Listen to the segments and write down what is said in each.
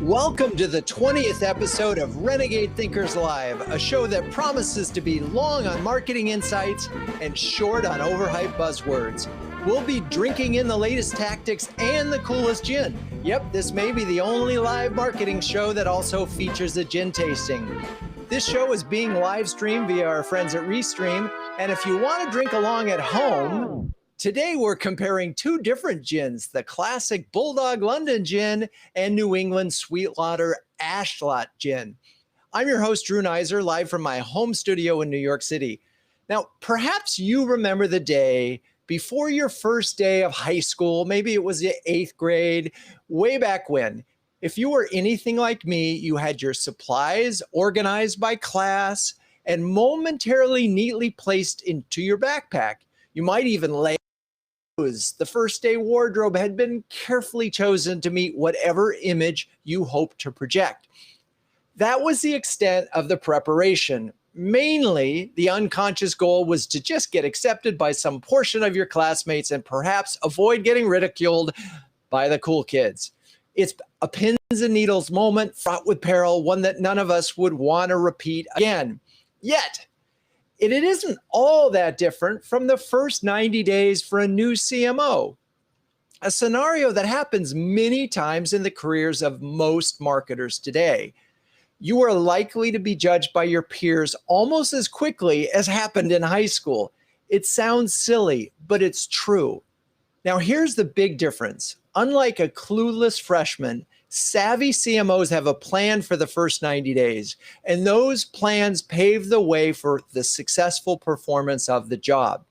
Welcome to the 20th episode of Renegade Thinkers Live, a show that promises to be long on marketing insights and short on overhyped buzzwords. We'll be drinking in the latest tactics and the coolest gin. Yep, this may be the only live marketing show that also features a gin tasting. This show is being live streamed via our friends at Restream, and if you want to drink along at home, today we're comparing two different gins, the classic Bulldog London gin and New England Sweetwater Ashuelot gin. I'm your host, Drew Neiser, live from my home studio in New York City. Now, perhaps you remember the day before your first day of high school, maybe it was the 8th grade, way back when. If you were anything like me, you had your supplies organized by class and momentarily neatly placed into your backpack. You might even lay the first day wardrobe had been carefully chosen to meet whatever image you hoped to project. That was the extent of the preparation. Mainly, the unconscious goal was to just get accepted by some portion of your classmates and perhaps avoid getting ridiculed by the cool kids. It's a pins and needles moment fraught with peril, one that none of us would want to repeat again. Yet, it isn't all that different from the first 90 days for a new CMO, a scenario that happens many times in the careers of most marketers today. You are likely to be judged by your peers almost as quickly as happened in high school. It sounds silly, but it's true. Now, here's the big difference. Unlike a clueless freshman, savvy CMOs have a plan for the first 90 days, and those plans pave the way for the successful performance of the job.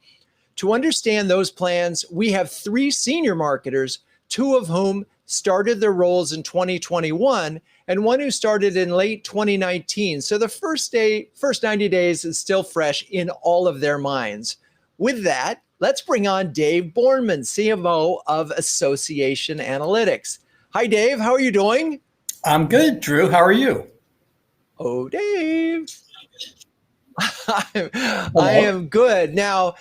To understand those plans, we have 3 senior marketers, 2 of whom started their roles in 2021, and 1 who started in late 2019. So the first 90 days is still fresh in all of their minds. With that, let's bring on Dave Bornmann, CMO of Association Analytics. Hi, Dave. How are you doing? I'm good, Drew. How are you? Oh, Dave. I am good. Now,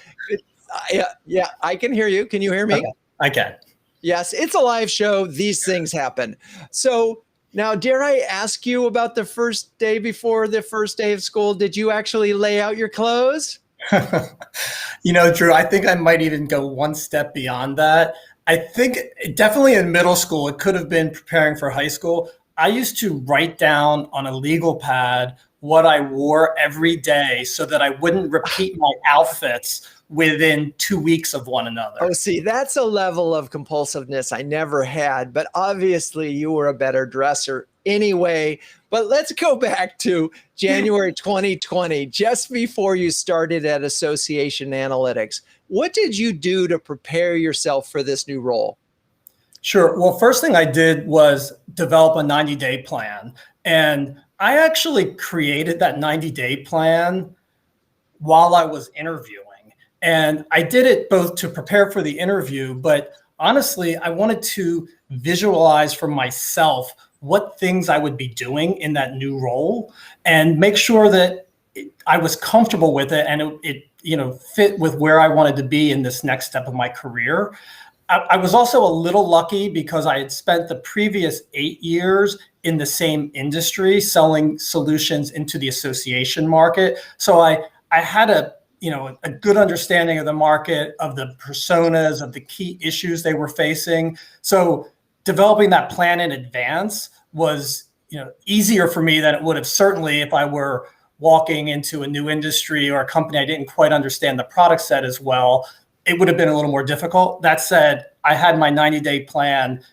yeah, I can hear you. Can you hear me? Okay, I can. Yes, it's a live show. These things happen. So now, dare I ask you about the first day before the first day of school? Did you actually lay out your clothes? Drew, I think I might even go one step beyond that. I think definitely in middle school, it could have been preparing for high school. I used to write down on a legal pad what I wore every day so that I wouldn't repeat my outfits within 2 weeks of one another. Oh, see, that's a level of compulsiveness I never had, but obviously you were a better dresser anyway. But let's go back to January 2020, just before you started at Association Analytics. What did you do to prepare yourself for this new role? Sure. Well, first thing I did was develop a 90-day plan. And I actually created that 90-day plan while I was interviewing. And I did it both to prepare for the interview, but honestly, I wanted to visualize for myself what things I would be doing in that new role and make sure that I was comfortable with it and it fit with where I wanted to be in this next step of my career. I was also a little lucky because I had spent the previous 8 years in the same industry selling solutions into the association market. So I had a good understanding of the market, of the personas, of the key issues they were facing. So developing that plan in advance was, easier for me than it would have certainly if I were walking into a new industry or a company I didn't quite understand the product set as well. It would have been a little more difficult. That said, I had my 90-day plan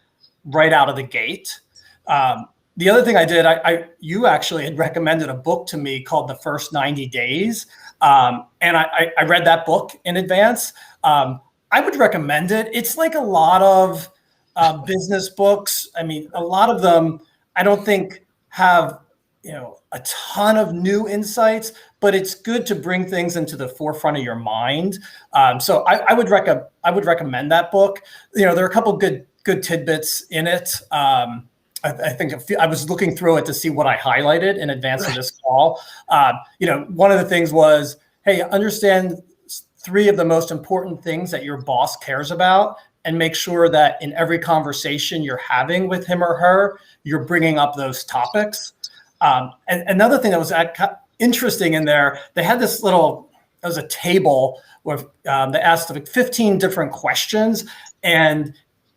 right out of the gate. The other thing I did, you actually had recommended a book to me called The First 90 Days. And I read that book in advance. I would recommend it. It's like a lot of business books. I mean, a lot of them I don't think have a ton of new insights, but it's good to bring things into the forefront of your mind. So I would recommend that book. There are a couple good tidbits in it. I think I was looking through it to see what I highlighted in advance of this call. One of the things was, hey, understand 3 of the most important things that your boss cares about and make sure that in every conversation you're having with him or her, you're bringing up those topics. And another thing that was interesting in there, they had this little, it was a table where they asked like 15 different questions. And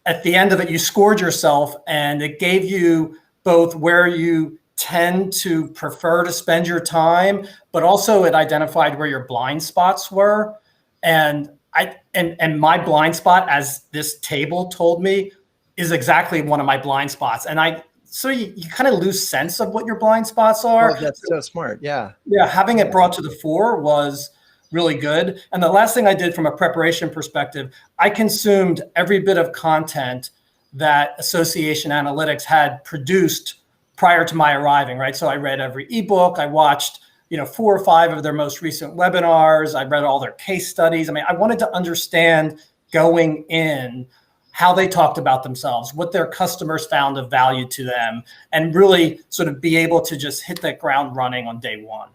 at the end of it, you scored yourself, and it gave you both where you tend to prefer to spend your time, but also it identified where your blind spots were. And my blind spot, as this table told me, is exactly one of my blind spots. And so you kind of lose sense of what your blind spots are. Oh, that's so smart. Yeah. Yeah. Having it brought to the fore was really good. And the last thing I did from a preparation perspective, I consumed every bit of content that Association Analytics had produced prior to my arriving, right? So I read every ebook, I watched, 4 or 5 of their most recent webinars, I read all their case studies. I mean, I wanted to understand going in how they talked about themselves, what their customers found of value to them, and really sort of be able to just hit that ground running on day one.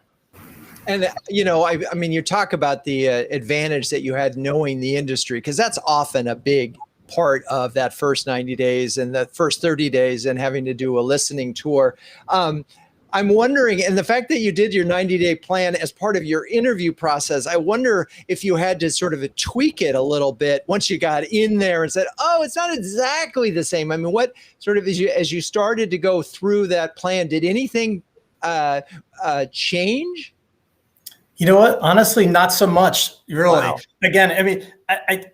And, I mean, you talk about the advantage that you had knowing the industry, because that's often a big part of that first 90 days and the first 30 days and having to do a listening tour. I'm wondering, and the fact that you did your 90-day plan as part of your interview process, I wonder if you had to sort of tweak it a little bit once you got in there and said, oh, it's not exactly the same. I mean, what sort of, as you started to go through that plan, did anything change? You know what? Honestly, not so much, really. Wow. Again, I mean, I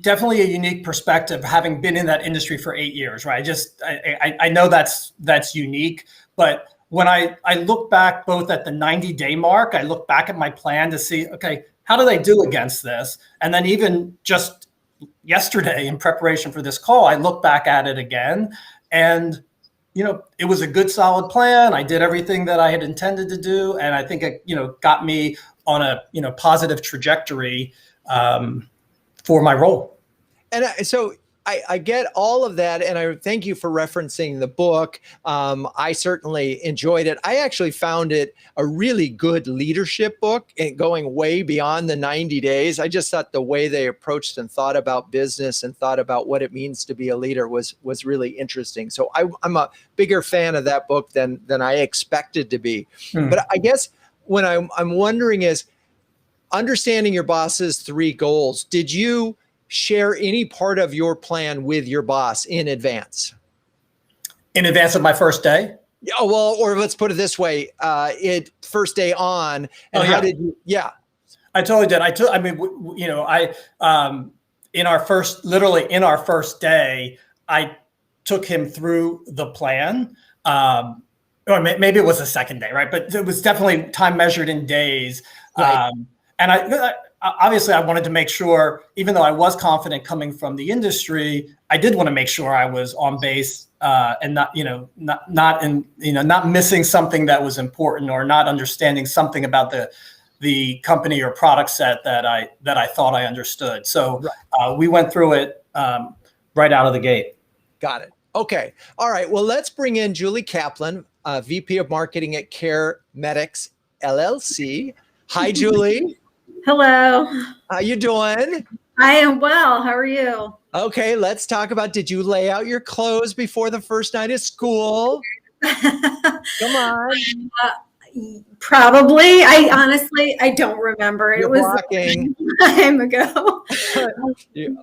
definitely a unique perspective, having been in that industry for 8 years, right? I know that's unique, but when I look back both at the 90-day mark, I look back at my plan to see, okay, how do they do against this? And then even just yesterday in preparation for this call, I look back at it again, and it was a good, solid plan. I did everything that I had intended to do, and I think it, got me on a positive trajectory for my role. And so I get all of that, and I thank you for referencing the book. I certainly enjoyed it. I actually found it a really good leadership book, and going way beyond the 90 days. I just thought the way they approached and thought about business and thought about what it means to be a leader was really interesting. So I'm a bigger fan of that book than I expected to be. But I guess what I'm wondering is, understanding your boss's 3 goals, did you share any part of your plan with your boss in advance? In advance of my first day? Oh, well, or let's put it this way, first day on, and how did you? Yeah, I totally did. In our first day, I took him through the plan. Or maybe it was the second day, right? But it was definitely time measured in days. Right. And obviously I wanted to make sure, even though I was confident coming from the industry, I did want to make sure I was on base and not missing something that was important, or not understanding something about the company or product set that I thought I understood. So we went through it right out of the gate. Got it. Okay. All right. Well, let's bring in Julie Kaplan, VP of Marketing at CareMetx LLC. Hi, Julie. Hello. How you doing? I am well. How are you? Okay, let's talk about, did you lay out your clothes before the first night of school? Come on. Probably. I honestly don't remember. You're it was blocking. a time ago.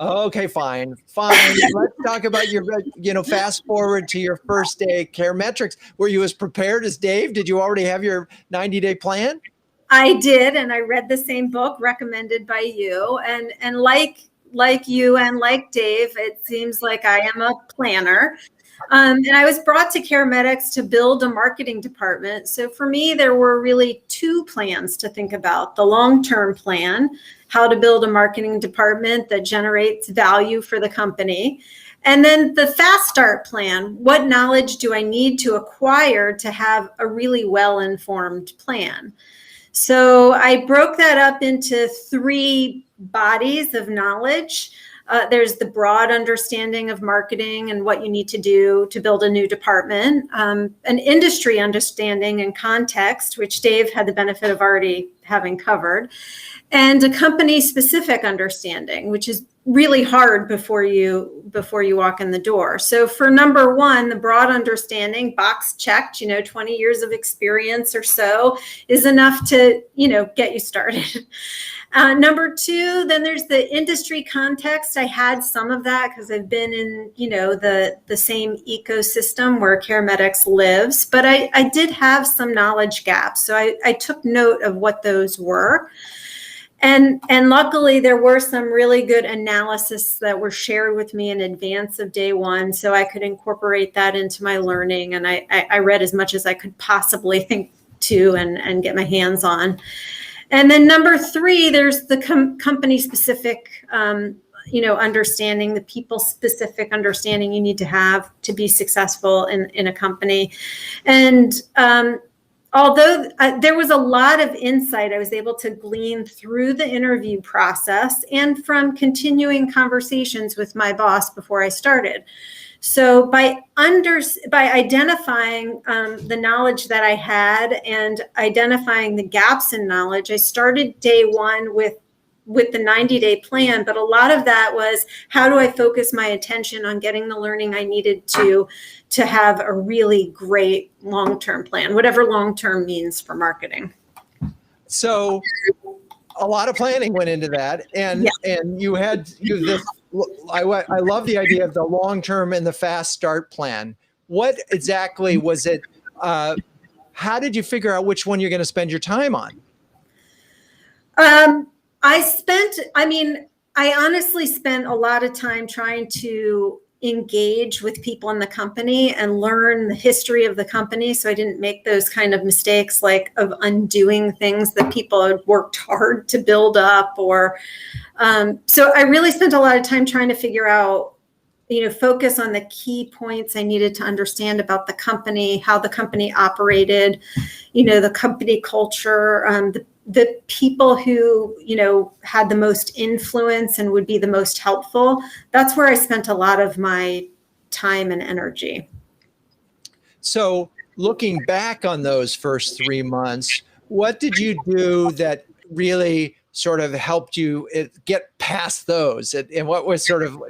Okay, fine. Let's talk about your, fast forward to your first day at CareMetx. Were you as prepared as Dave? Did you already have your 90-day plan? I did, and I read the same book recommended by you. And like you and like Dave, it seems like I am a planner. And I was brought to CareMetx to build a marketing department. So for me, there were really 2 plans to think about. The long-term plan, how to build a marketing department that generates value for the company. And then the fast start plan, what knowledge do I need to acquire to have a really well-informed plan? So I broke that up into 3 bodies of knowledge. There's the broad understanding of marketing and what you need to do to build a new department, an industry understanding and context, which Dave had the benefit of already having covered, and a company-specific understanding, which is really hard before you walk in the door. So for number one, the broad understanding, box checked, 20 years of experience or so is enough to, get you started. Number two, then there's the industry context. I had some of that because I've been in, the same ecosystem where CareMetx lives, but I did have some knowledge gaps. So I took note of what those were. And luckily, there were some really good analysis that were shared with me in advance of day one, so I could incorporate that into my learning. And I read as much as I could possibly think to and get my hands on. And then number three, there's the company-specific, understanding, the people-specific understanding you need to have to be successful in a company. And although there was a lot of insight I was able to glean through the interview process and from continuing conversations with my boss before I started. So by identifying the knowledge that I had and identifying the gaps in knowledge, I started day one with the 90-day plan. But a lot of that was, how do I focus my attention on getting the learning I needed to have a really great long-term plan, whatever long-term means for marketing. So a lot of planning went into that. And you had this, I love the idea of the long-term and the fast start plan. What exactly was it? How did you figure out which one you're going to spend your time on? I honestly spent a lot of time trying to engage with people in the company and learn the history of the company. So I didn't make those kind of mistakes like of undoing things that people had worked hard to build up so I really spent a lot of time trying to figure out, focus on the key points I needed to understand about the company, how the company operated, the company culture, the people who, had the most influence and would be the most helpful. That's where I spent a lot of my time and energy. So looking back on those first 3 months, what did you do that really sort of helped you get past those? And what was sort of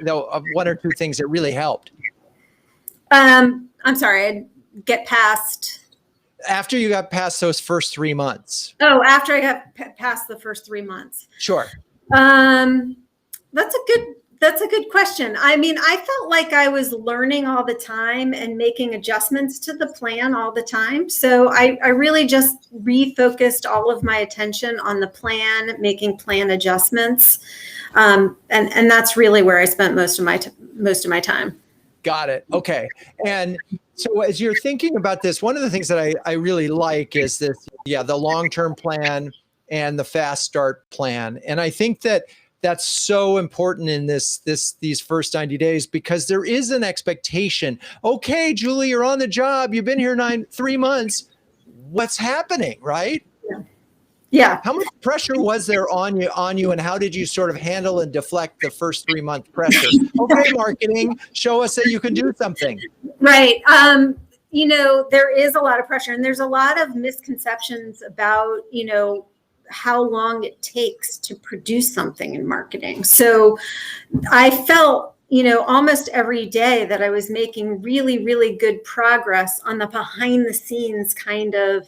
one or two things that really helped? I'm sorry, I'd get past... After you got past those first 3 months. Oh, after I got past the first 3 months. Sure. That's a good question. I mean, I felt like I was learning all the time and making adjustments to the plan all the time. So I really just refocused all of my attention on the plan, making plan adjustments. And that's really where I spent most of my time. Got it. Okay. And so as you're thinking about this, one of the things that I really like is this, the long-term plan and the fast start plan. And I think that that's so important in these first 90 days, because there is an expectation. Okay, Julie, you're on the job. You've been here 3 months. What's happening, right? Yeah. How much pressure was there on you, and how did you sort of handle and deflect the first 3 month pressure? Okay, marketing, show us that you can do something. Right. There is a lot of pressure, and there's a lot of misconceptions about, how long it takes to produce something in marketing. So I felt, almost every day that I was making really, really good progress on the behind the scenes kind of,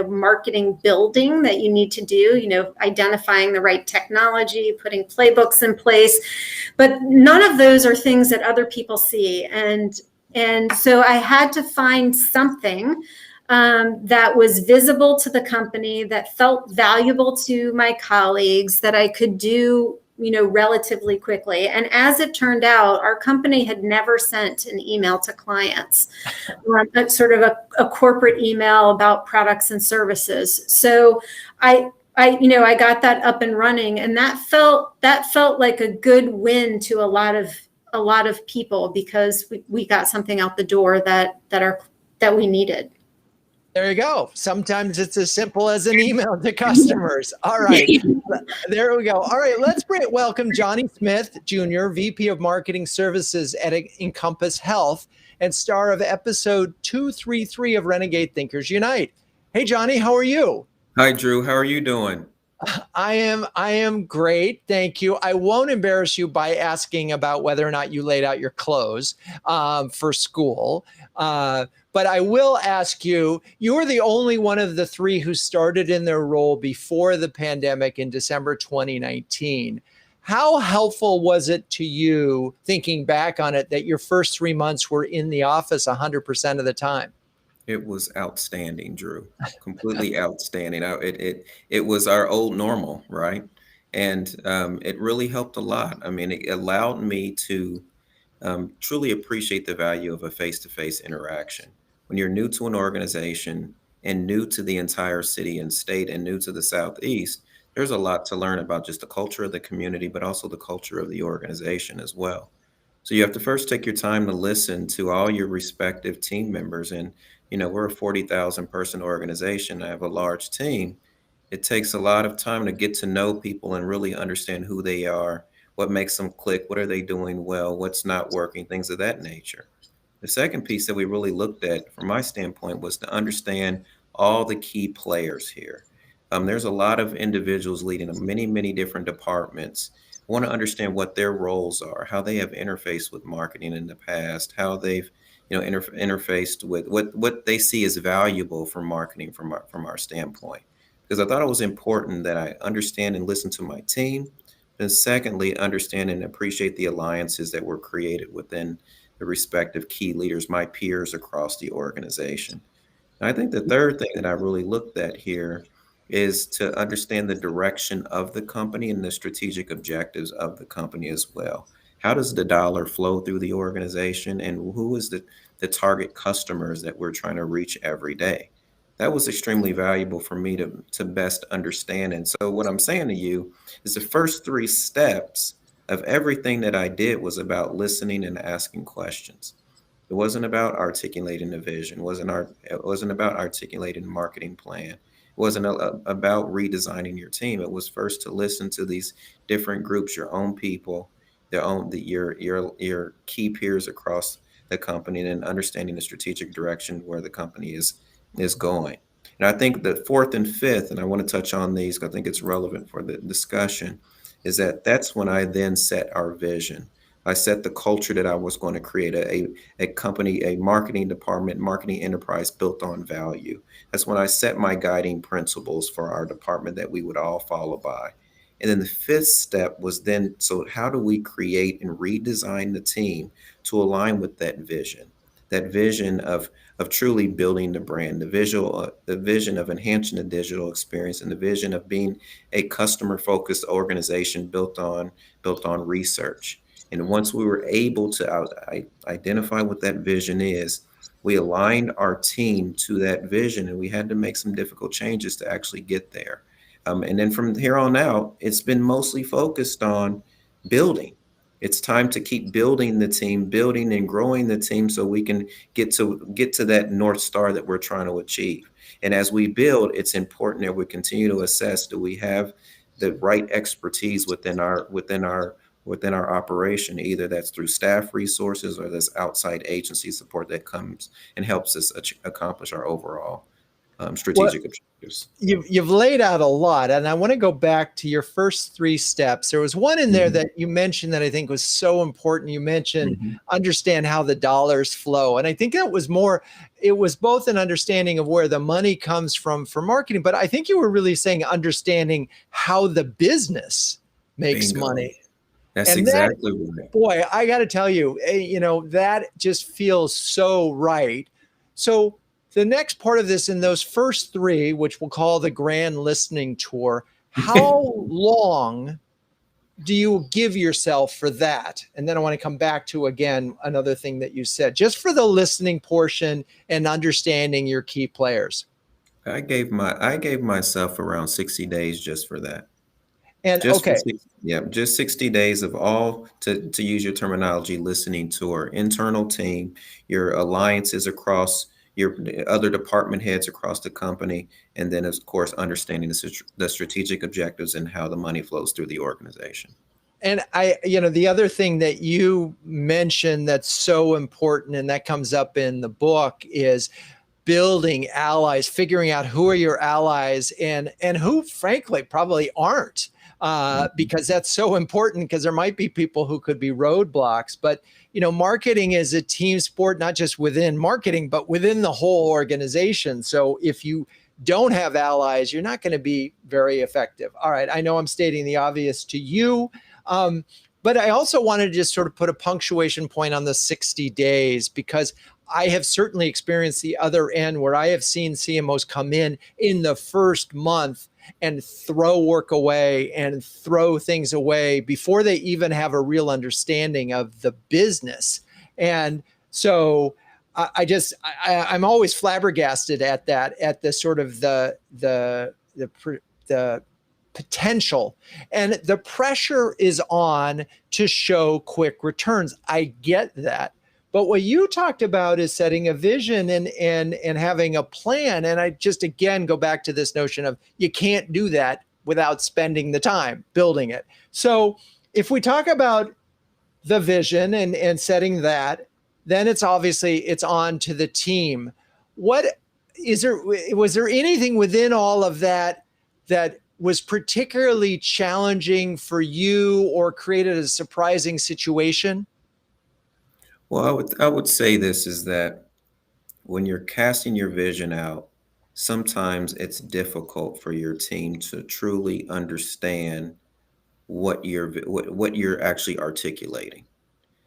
marketing building that you need to do, identifying the right technology, putting playbooks in place. But none of those are things that other people see. And so I had to find something that was visible to the company, that felt valuable to my colleagues, that I could do, relatively quickly. And as it turned out, our company had never sent an email to clients, sort of a corporate email about products and services. So I got that up and running, and that felt like a good win to a lot of people, because we got something out the door that we needed. There you go. Sometimes it's as simple as an email to customers. All right. There we go. All right. Let's welcome Johnny Smith, Jr., VP of Marketing Services at Encompass Health and star of episode 233 of Renegade Thinkers Unite. Hey, Johnny, how are you? Hi, Drew. How are you doing? I am great. Thank you. I won't embarrass you by asking about whether or not you laid out your clothes for school. But I will ask you, you were the only one of the three who started in their role before the pandemic in December 2019. How helpful was it to you, thinking back on it, that your first 3 months were in the office 100% of the time? It was outstanding, Drew. Completely outstanding. It was our old normal, right? And it really helped a lot. I mean, it allowed me to truly appreciate the value of a face-to-face interaction. When you're new to an organization and new to the entire city and state and new to the Southeast, there's a lot to learn about just the culture of the community, but also the culture of the organization as well. So you have to first take your time to listen to all your respective team members. And, we're a 40,000 person organization. I have a large team. It takes a lot of time to get to know people and really understand who they are, what makes them click, what are they doing well, what's not working, things of that nature. The second piece that we really looked at from my standpoint was to understand all the key players here. There's a lot of individuals leading many, many different departments. I want to understand what their roles are, how they have interfaced with marketing in the past, how they've interfaced with what they see as valuable for marketing from our standpoint. Because I thought it was important that I understand and listen to my team. And secondly, understand and appreciate the alliances that were created within the respective key leaders, my peers across the organization. And I think the third thing that I really looked at here is to understand the direction of the company and the strategic objectives of the company as well. How does the dollar flow through the organization, and who is the target customers that we're trying to reach every day? That was extremely valuable for me to best understand. And so what I'm saying to you is the first three steps of everything that I did was about listening and asking questions. It wasn't about articulating a vision. It wasn't about articulating a marketing plan. It wasn't about redesigning your team. It was first to listen to these different groups, your own people, your key peers across the company, and then understanding the strategic direction where the company is going. And I think the fourth and fifth, and I want to touch on these because I think it's relevant for the discussion, is that's when I then set our vision. I set the culture that I was going to create a company, a marketing department, marketing enterprise built on value. That's when I set my guiding principles for our department that we would all follow by. And then the fifth step was then, so how do we create and redesign the team to align with that vision of truly building the brand, the vision of enhancing the digital experience, and the vision of being a customer-focused organization built on research. And once we were able to identify what that vision is, we aligned our team to that vision, and we had to make some difficult changes to actually get there. And then from here on out, it's been mostly focused on building. It's time to keep building the team, building and growing the team so we can get to that North Star that we're trying to achieve. And as we build, it's important that we continue to assess, do we have the right expertise within our operation? Either that's through staff resources or there's outside agency support that comes and helps us accomplish our overall strategic objectives. You've laid out a lot, and I want to go back to your first three steps. There was one in there that you mentioned that I think was so important. You mentioned understand how the dollars flow, and I think it was both an understanding of where the money comes from for marketing, but I think you were really saying understanding how the business makes money. That's exactly right. Boy, I got to tell you, that just feels so right. So the next part of this, in those first three, which we'll call the grand listening tour, how long do you give yourself for that? And then I want to come back to, again, another thing that you said, just for the listening portion and understanding your key players. I gave myself around 60 days just for that. And just 60 days of all, to use your terminology, listening to our internal team, your alliances across your other department heads across the company, and then of course understanding the strategic objectives and how the money flows through the organization. And the other thing that you mentioned that's so important, and that comes up in the book, is building allies, figuring out who are your allies and who frankly probably aren't, because that's so important, because there might be people who could be roadblocks. But, marketing is a team sport, not just within marketing, but within the whole organization. So if you don't have allies, you're not going to be very effective. All right. I know I'm stating the obvious to you. But I also wanted to just sort of put a punctuation point on the 60 days, because I have certainly experienced the other end where I have seen CMOs come in the first month and throw work away and throw things away before they even have a real understanding of the business. And so I'm always flabbergasted at that, at the sort of the potential, and the pressure is on to show quick returns. I get that. But what you talked about is setting a vision and having a plan. And I just, again, go back to this notion of you can't do that without spending the time building it. So if we talk about the vision and setting that, then it's on to the team. Was there anything within all of that was particularly challenging for you or created a surprising situation? Well, I would say this is that when you're casting your vision out, sometimes it's difficult for your team to truly understand what you're actually articulating.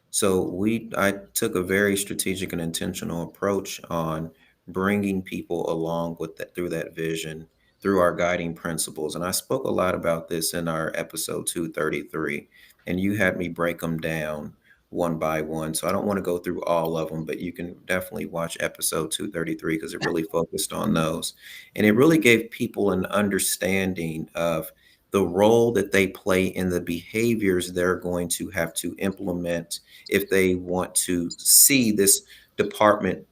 So I took a very strategic and intentional approach on bringing people along with that, through that vision, through our guiding principles. And I spoke a lot about this in our episode 233, and you had me break them down one by one. So I don't want to go through all of them, but you can definitely watch episode 233 because it really focused on those. And it really gave people an understanding of the role that they play in the behaviors they're going to have to implement if they want to see this department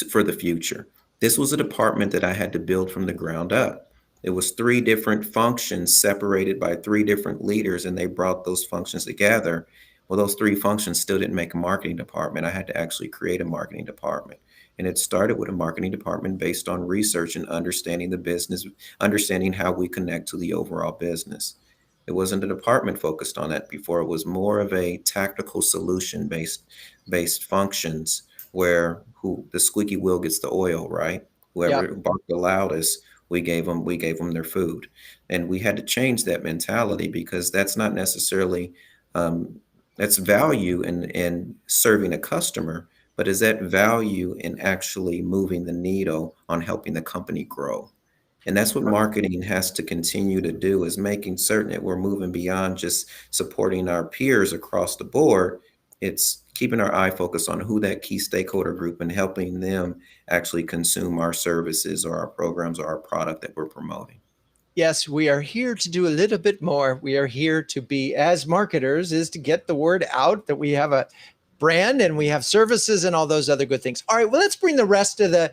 for the future. This was a department that I had to build from the ground up. It was 3 different functions separated by 3 different leaders, and they brought those functions together. Well, those 3 functions still didn't make a marketing department. I had to actually create a marketing department. And it started with a marketing department based on research and understanding the business, understanding how we connect to the overall business. It wasn't a department focused on that before. It was more of a tactical solution based functions where the squeaky wheel gets the oil, right? Whoever barked the loudest, we gave them their food. And we had to change that mentality, because that's not necessarily that's value in serving a customer, but is that value in actually moving the needle on helping the company grow? And that's what marketing has to continue to do, is making certain that we're moving beyond just supporting our peers across the board. It's keeping our eye focused on who that key stakeholder group and helping them actually consume our services or our programs or our product that we're promoting. Yes, we are here to do a little bit more. We are here to be, as marketers, is to get the word out that we have a brand and we have services and all those other good things. All right, well, let's bring the rest of the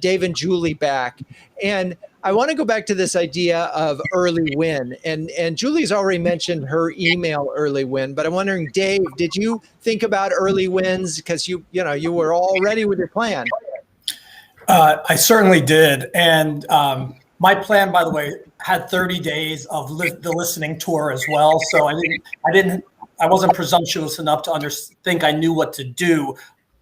Dave and Julie back. And I want to go back to this idea of early win. And Julie's already mentioned her email early win, but I'm wondering, Dave, did you think about early wins? Because you were all ready with your plan. I certainly did. And my plan, by the way, had 30 days of the listening tour as well. So I wasn't presumptuous enough to think I knew what to do.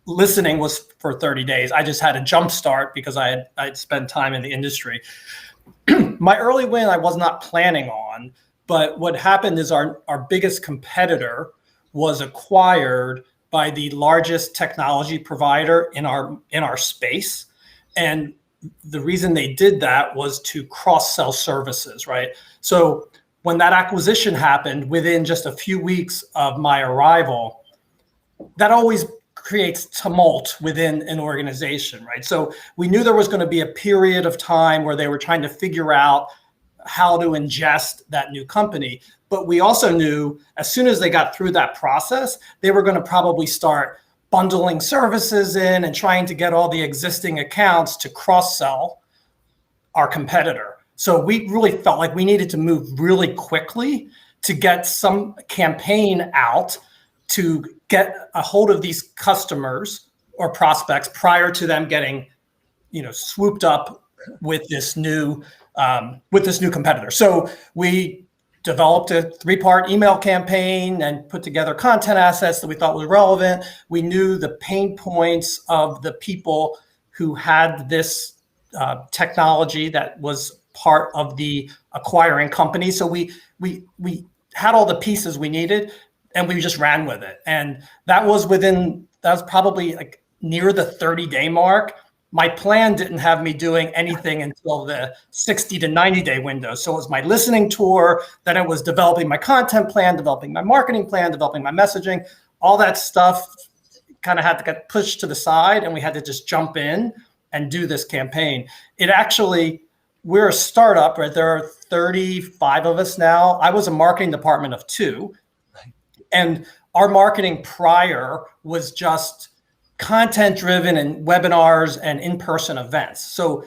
Listening was for 30 days. I just had a jump start because I'd spent time in the industry. My early win I was not planning on, but what happened is our biggest competitor was acquired by the largest technology provider in our space. And the reason they did that was to cross-sell services, right? So when that acquisition happened within just a few weeks of my arrival, that always creates tumult within an organization, right? So we knew there was going to be a period of time where they were trying to figure out how to ingest that new company. But we also knew as soon as they got through that process, they were going to probably start bundling services in and trying to get all the existing accounts to cross-sell our competitor. So we really felt like we needed to move really quickly to get some campaign out to get a hold of these customers or prospects prior to them getting swooped up with this new competitor. So we developed a 3-part email campaign and put together content assets that we thought was relevant. We knew the pain points of the people who had this technology that was part of the acquiring company. So we had all the pieces we needed, and we just ran with it. And that was probably like near the 30-day mark. My plan didn't have me doing anything until the 60 to 90-day window. So it was my listening tour, then it was developing my content plan, developing my marketing plan, developing my messaging. All that stuff kind of had to get pushed to the side, and we had to just jump in and do this campaign. We're a startup, right? There are 35 of us now. I was a marketing department of 2. And our marketing prior was just content driven and webinars and in-person events. So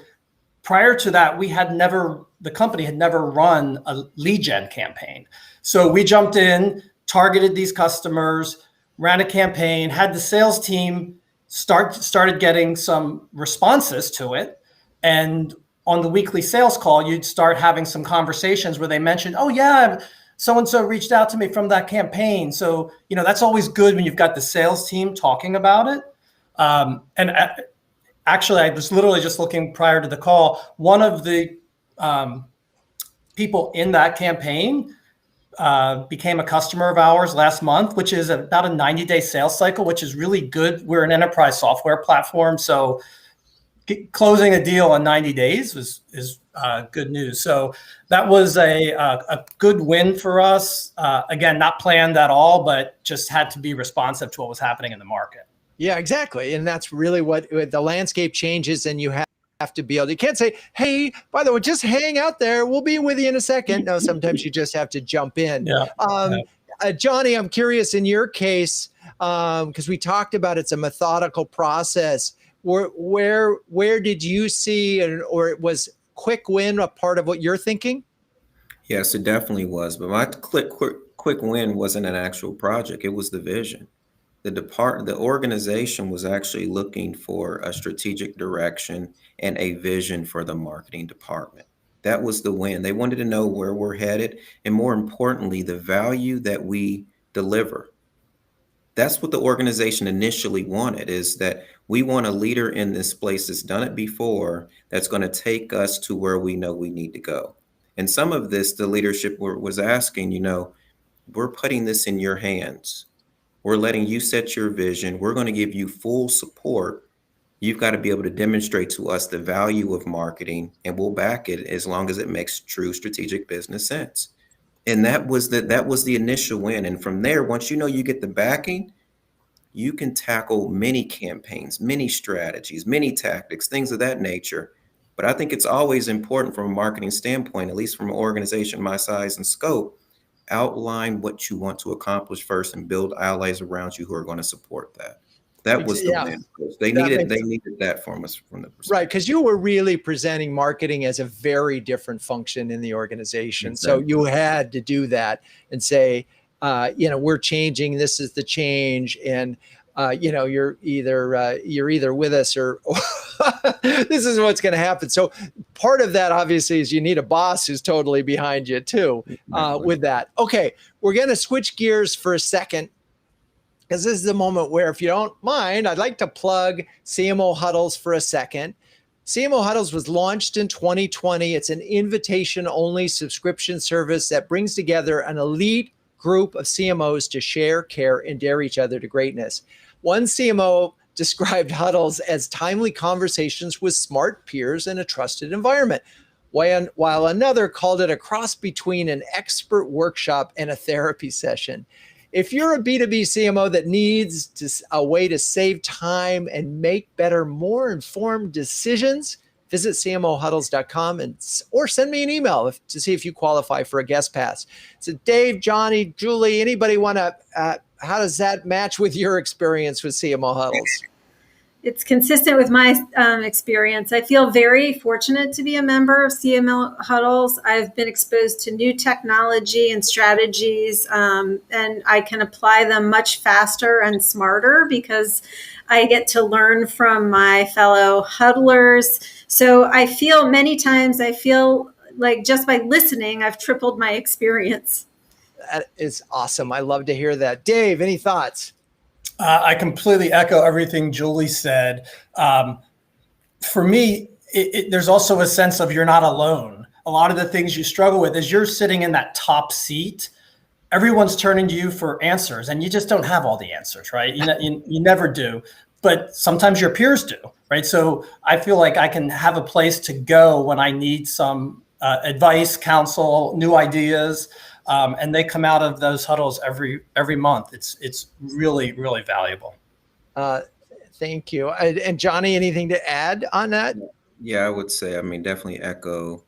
prior to that, the company had never run a lead gen campaign. So we jumped in, targeted these customers, ran a campaign, had the sales team started getting some responses to it. And on the weekly sales call, you'd start having some conversations where they mentioned, oh yeah, so-and-so reached out to me from that campaign. So, that's always good when you've got the sales team talking about it. Actually, I was literally just looking prior to the call. One of the people in that campaign became a customer of ours last month, which is about a 90-day sales cycle, which is really good. We're an enterprise software platform, so closing a deal in 90 days is good news. So that was a good win for us. Again, not planned at all, but just had to be responsive to what was happening in the market. Yeah, exactly. And that's really what the landscape changes, and you have to be able to, you can't say, hey, by the way, just hang out there. We'll be with you in a second. No, sometimes you just have to jump in. Yeah. Johnny, I'm curious in your case, because we talked about it's a methodical process. Where did you see, or was quick win a part of what you're thinking? Yes, it definitely was. But my quick win wasn't an actual project. It was the vision. The organization was actually looking for a strategic direction and a vision for the marketing department. That was the win. They wanted to know where we're headed, and more importantly, the value that we deliver. That's what the organization initially wanted, is that we want a leader in this place that's done it before, that's going to take us to where we know we need to go. And some of this, the leadership was asking, we're putting this in your hands. We're letting you set your vision. We're going to give you full support. You've got to be able to demonstrate to us the value of marketing, and we'll back it as long as it makes true strategic business sense. And that was the initial win. And from there, once you get the backing, you can tackle many campaigns, many strategies, many tactics, things of that nature. But I think it's always important from a marketing standpoint, at least from an organization my size and scope, outline what you want to accomplish first and build allies around you who are going to support that. That was the win. They needed that from us from the perspective. Right, because you were really presenting marketing as a very different function in the organization. Exactly. So you had to do that and say, we're changing. This is the change, and you're either with us or this is what's going to happen. So part of that obviously is you need a boss who's totally behind you too with that. Okay, we're going to switch gears for a second, because this is the moment where, if you don't mind, I'd like to plug CMO Huddles for a second. CMO Huddles was launched in 2020. It's an invitation-only subscription service that brings together an elite group of CMOs to share, care, and dare each other to greatness. One CMO described Huddles as timely conversations with smart peers in a trusted environment, while another called it a cross between an expert workshop and a therapy session. If you're a B2B CMO that needs a way to save time and make better, more informed decisions, visit CMOHuddles.com or send me an email to see if you qualify for a guest pass. So Dave, Johnny, Julie, anybody want to, how does that match with your experience with CMO Huddles? It's consistent with my experience. I feel very fortunate to be a member of CMO Huddles. I've been exposed to new technology and strategies, and I can apply them much faster and smarter because I get to learn from my fellow huddlers. So I feel many times, like just by listening, I've tripled my experience. That is awesome. I love to hear that. Dave, any thoughts? I completely echo everything Julie said. For me, there's also a sense of you're not alone. A lot of the things you struggle with is you're sitting in that top seat. Everyone's turning to you for answers, and you just don't have all the answers, right? You never do, but sometimes your peers do, right? So I feel like I can have a place to go when I need some advice, counsel, new ideas, and they come out of those huddles every month. It's really, really valuable. Thank you. And Johnny, anything to add on that? Yeah, I would say, I mean, definitely echo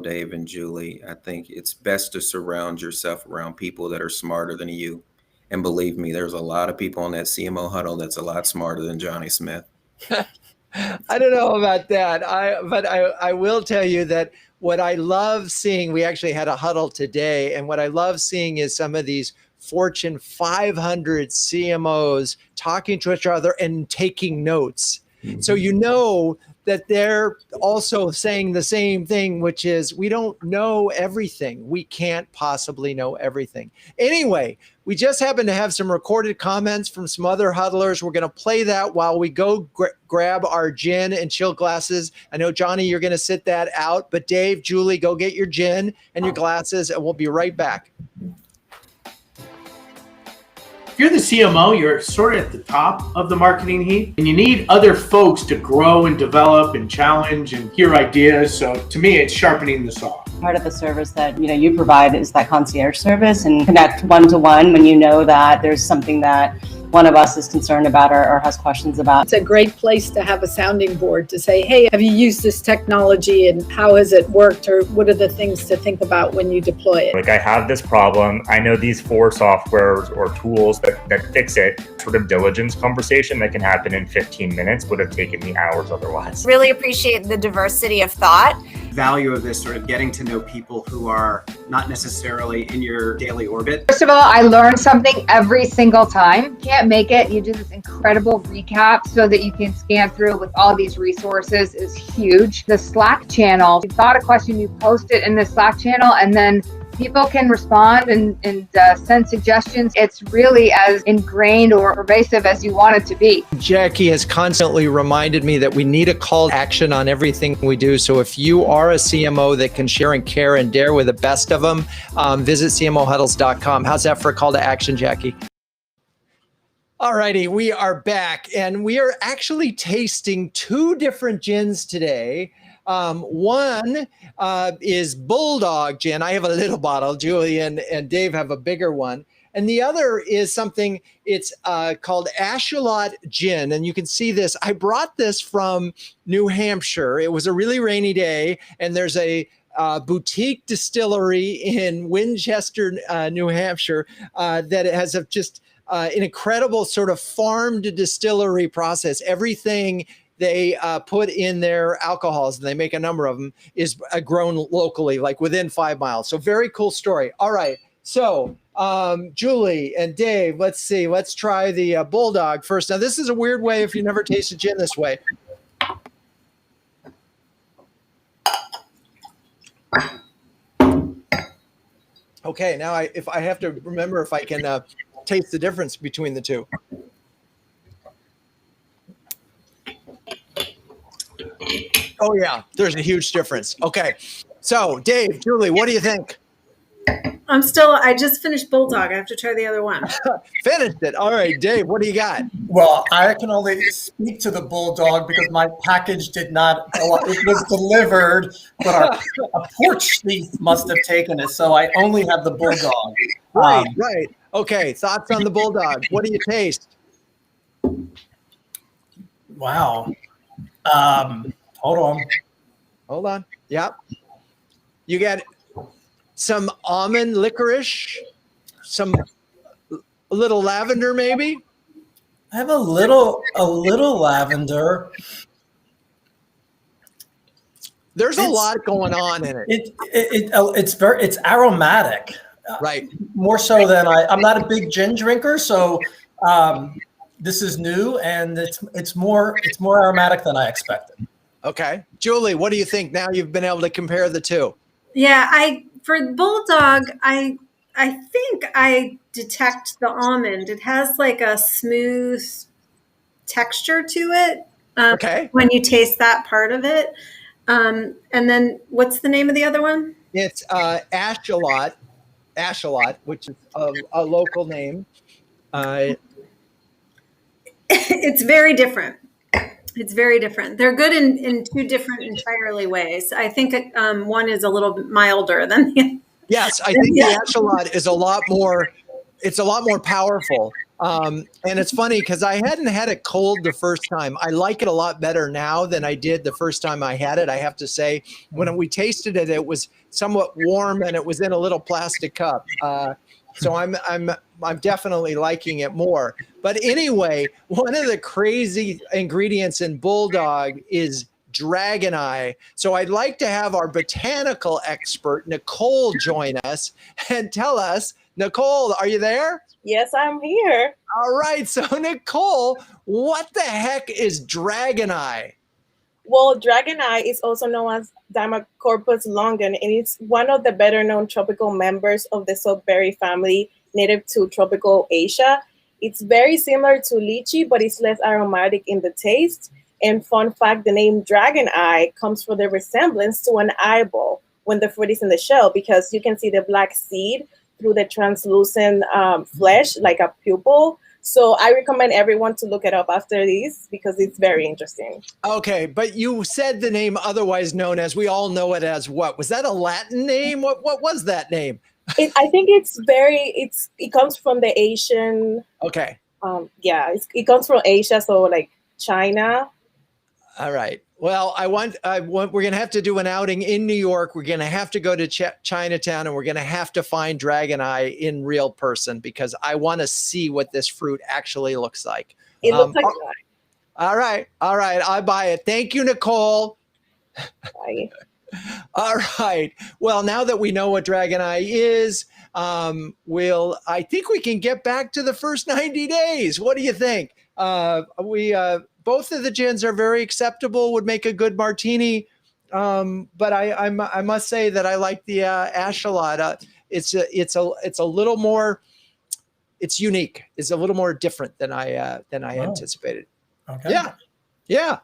Dave and Julie. I think it's best to surround yourself around people that are smarter than you. And believe me, there's a lot of people on that CMO huddle that's a lot smarter than Johnny Smith. I don't know about that. But I will tell you that what I love seeing, we actually had a huddle today, and what I love seeing is some of these Fortune 500 CMOs talking to each other and taking notes. Mm-hmm. So you know that they're also saying the same thing, which is we don't know everything. We can't possibly know everything. Anyway, we just happen to have some recorded comments from some other huddlers. We're going to play that while we go grab our gin and chill glasses. I know, Johnny, you're going to sit that out, but Dave, Julie, go get your gin and your glasses, and we'll be right back. If you're the CMO, you're sort of at the top of the marketing heap, and you need other folks to grow and develop and challenge and hear ideas. So to me, it's sharpening the saw. Part of the service that you provide is that concierge service, and connect one-to-one when you know that there's something that one of us is concerned about or has questions about. It's a great place to have a sounding board to say, hey, have you used this technology and how has it worked, or what are the things to think about when you deploy it? Like, I have this problem. I know these 4 softwares or tools that fix it. Sort of diligence conversation that can happen in 15 minutes would have taken me hours otherwise. Really appreciate the diversity of thought. Value of this sort of getting to know people who are not necessarily in your daily orbit. First of all, I learn something every single time. Can't make it. You do this incredible recap so that you can scan through with all these resources is huge. The Slack channel, you've got a question, you post it in the Slack channel, and then people can respond and send suggestions. It's really as ingrained or pervasive as you want it to be. Jackie has constantly reminded me that we need a call to action on everything we do. So if you are a CMO that can share and care and dare with the best of them, visit CMOHuddles.com. How's that for a call to action, Jackie? All righty, we are back, and we are actually tasting 2 different gins today. One is Bulldog gin. I have a little bottle. Julie and Dave have a bigger one. And the other is something, it's called Ashuelot gin. And you can see this. I brought this from New Hampshire. It was a really rainy day, and there's a boutique distillery in Winchester, New Hampshire, that has just an incredible sort of farm to distillery process. Everything they put in their alcohols, and they make a number of them, is grown locally, like within 5 miles. So very cool story. All right. So Julie and Dave, let's see. Let's try the Bulldog first. Now, this is a weird way if you never tasted gin this way. Okay. Now, if I have to remember if I can taste the difference between the two. Oh, yeah, there's a huge difference. Okay. So, Dave, Julie, what do you think? I just finished Bulldog. I have to try the other one. Finished it. All right, Dave, what do you got? Well, I can only speak to the Bulldog because my package did not, it was delivered, but a porch thief must have taken it. So I only have the Bulldog. Right. Okay, thoughts on the Bulldog. What do you taste? Wow. Hold on. Yep. You got some almond licorice, a little lavender, maybe. I have a little lavender. There's a lot going on in it. It's aromatic. Right. More so than I'm not a big gin drinker, so this is new, and it's more aromatic than I expected. Okay. Julie, what do you think now you've been able to compare the two? Yeah, for Bulldog, I think I detect the almond. It has like a smooth texture to it. Okay. When you taste that part of it. And then what's the name of the other one? It's Ashuelot, which is a local name. It's very different. It's very different. They're good in two different entirely ways. I think one is a little bit milder than the other. Yes, I think the Ashuelot is a lot more powerful. And it's funny because I hadn't had it cold the first time. I like it a lot better now than I did the first time I had it. I have to say, when we tasted it, it was somewhat warm and it was in a little plastic cup. So I'm definitely liking it more. But anyway, one of the crazy ingredients in Bulldog is dragon eye. So I'd like to have our botanical expert, Nicole, join us and tell us. Nicole, are you there? Yes, I'm here. All right. So Nicole, what the heck is dragon eye? Well, dragon eye is also known as Dimorcorpus longan, and it's one of the better known tropical members of the soapberry family native to tropical Asia. It's very similar to lychee, but it's less aromatic in the taste. And fun fact, the name dragon eye comes from the resemblance to an eyeball when the fruit is in the shell, because you can see the black seed through the translucent flesh, like a pupil. So I recommend everyone to look it up after this because it's very interesting. Okay, but you said the name otherwise known as, we all know it as what? Was that a Latin name? What was that name? I think it comes from the Asian. Okay. It comes from Asia, so like China. All right. Well, we're going to have to do an outing in New York. We're going to have to go to Chinatown, and we're going to have to find dragon eye in real person because I want to see what this fruit actually looks like. It looks like all right. I buy it. Thank you, Nicole. Bye. All right. Well, now that we know what dragon eye is, I think we can get back to the first 90 days. What do you think? Both of the gins are very acceptable, would make a good martini. But I must say that I like the Ashuelot. It's a little more, it's unique. It's a little more different than I anticipated. Okay. Yeah.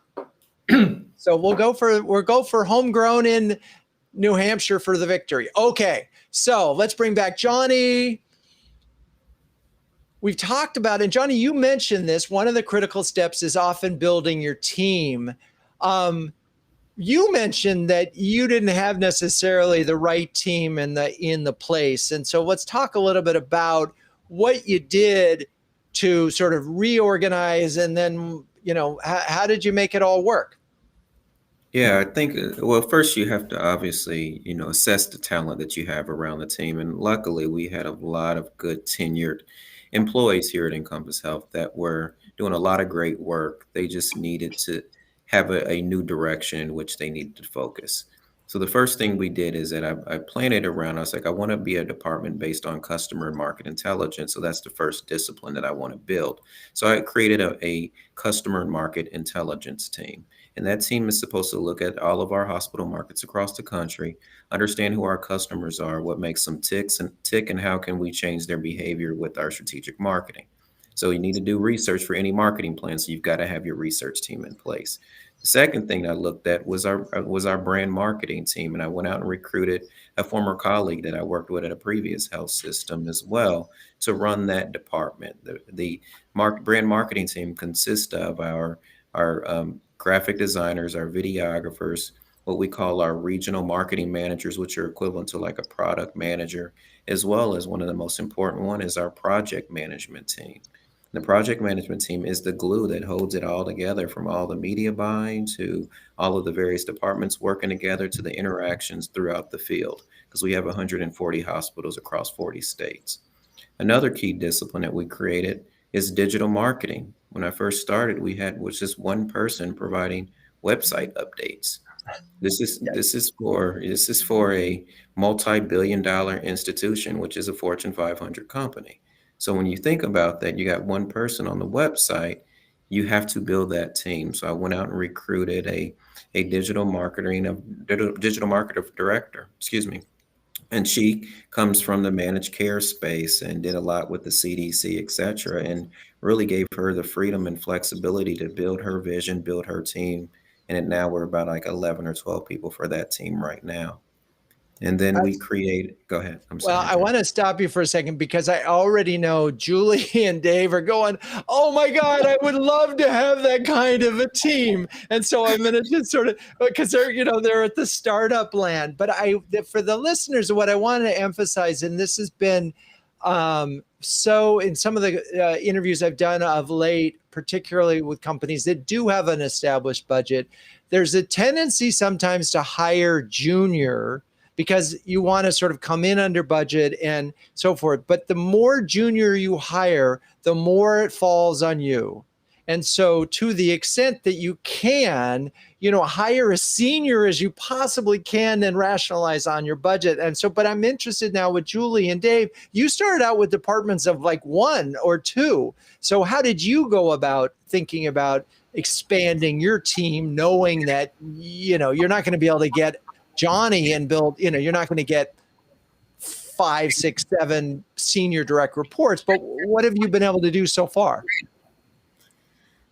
So we'll go for homegrown in New Hampshire for the victory. Okay. So let's bring back Johnny. We've talked about, and Johnny, you mentioned this, one of the critical steps is often building your team. You mentioned that you didn't have necessarily the right team in the place. And so let's talk a little bit about what you did to sort of reorganize, and then, how did you make it all work? Yeah, I think, well, first you have to obviously, assess the talent that you have around the team. And luckily we had a lot of good tenured employees here at Encompass Health that were doing a lot of great work. They just needed to have a new direction in which they needed to focus. So the first thing we did is that I planned it around, I was like, I want to be a department based on customer and market intelligence. So that's the first discipline that I want to build. So I created a customer and market intelligence team. And that team is supposed to look at all of our hospital markets across the country, understand who our customers are, what makes them tick, and how can we change their behavior with our strategic marketing. So you need to do research for any marketing plan. So you've got to have your research team in place. The second thing I looked at was our brand marketing team. And I went out and recruited a former colleague that I worked with at a previous health system as well to run that department. The brand marketing team consists of our graphic designers, our videographers, what we call our regional marketing managers, which are equivalent to like a product manager, as well as one of the most important one is our project management team. The project management team is the glue that holds it all together, from all the media buying to all of the various departments working together to the interactions throughout the field, because we have 140 hospitals across 40 states. Another key discipline that we created is digital marketing. When I first started, we was just one person providing website updates. This is for a multi-billion-dollar institution, which is a Fortune 500 company. So when you think about that, you got one person on the website, you have to build that team. So I went out and recruited a digital marketer director, excuse me. And she comes from the managed care space and did a lot with the CDC, et cetera, and really gave her the freedom and flexibility to build her vision, build her team. And now we're about like 11 or 12 people for that team right now. And then we create, go ahead. I'm sorry. Well, I want to stop you for a second because I already know Julie and Dave are going, oh my God, I would love to have that kind of a team. And so I'm going to just sort of, because they're at the startup land. But for the listeners, what I want to emphasize, and this has been so in some of the interviews I've done of late, particularly with companies that do have an established budget, there's a tendency sometimes to hire junior because you want to sort of come in under budget and so forth. But the more junior you hire, the more it falls on you. And so to the extent that you can, hire as senior as you possibly can and rationalize on your budget. And so, but I'm interested now with Julie and Dave, you started out with departments of like 1 or 2. So how did you go about thinking about expanding your team, knowing that, you're not going to be able to get Johnny and build, you're not going to get 5, 6, 7 senior direct reports, but what have you been able to do so far?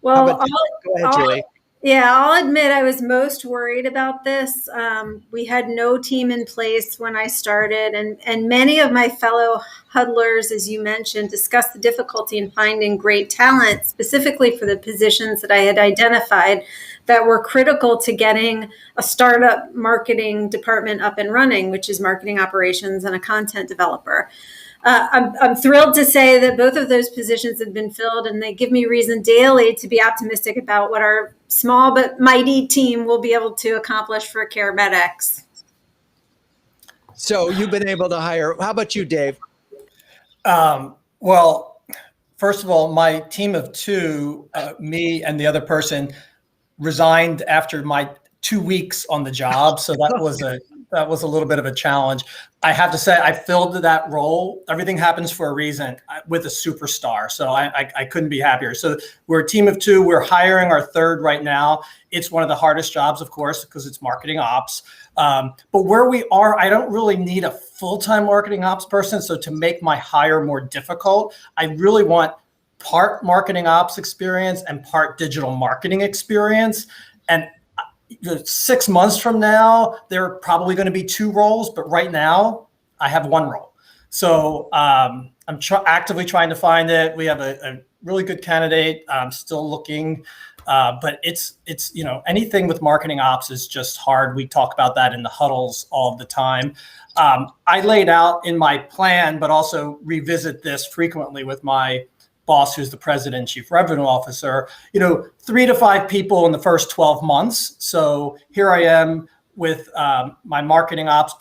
Well, go ahead, Julie. I'll admit I was most worried about this. We had no team in place when I started, and many of my fellow huddlers, as you mentioned, discussed the difficulty in finding great talent, specifically for the positions that I had identified that were critical to getting a startup marketing department up and running, which is marketing operations and a content developer. I'm thrilled to say that both of those positions have been filled, and they give me reason daily to be optimistic about what our small but mighty team will be able to accomplish for CareMetx. So you've been able to hire. How about you, Dave? Well, first of all, my team of 2, me and the other person, resigned after my 2 weeks on the job. So that was a little bit of a challenge. I have to say, I filled that role. Everything happens for a reason with a superstar. So I couldn't be happier. So we're a team of 2. We're hiring our 3rd right now. It's one of the hardest jobs, of course, because it's marketing ops. But where we are, I don't really need a full-time marketing ops person. So to make my hire more difficult, I really want part marketing ops experience and part digital marketing experience. And 6 months from now, there are probably going to be 2 roles, but right now I have 1 role. So I'm actively trying to find it. We have a really good candidate. I'm still looking, but it's anything with marketing ops is just hard. We talk about that in the huddles all the time. I laid out in my plan, but also revisit this frequently with my boss, who's the president and chief revenue officer, 3 to 5 people in the first 12 months. So here I am with my marketing ops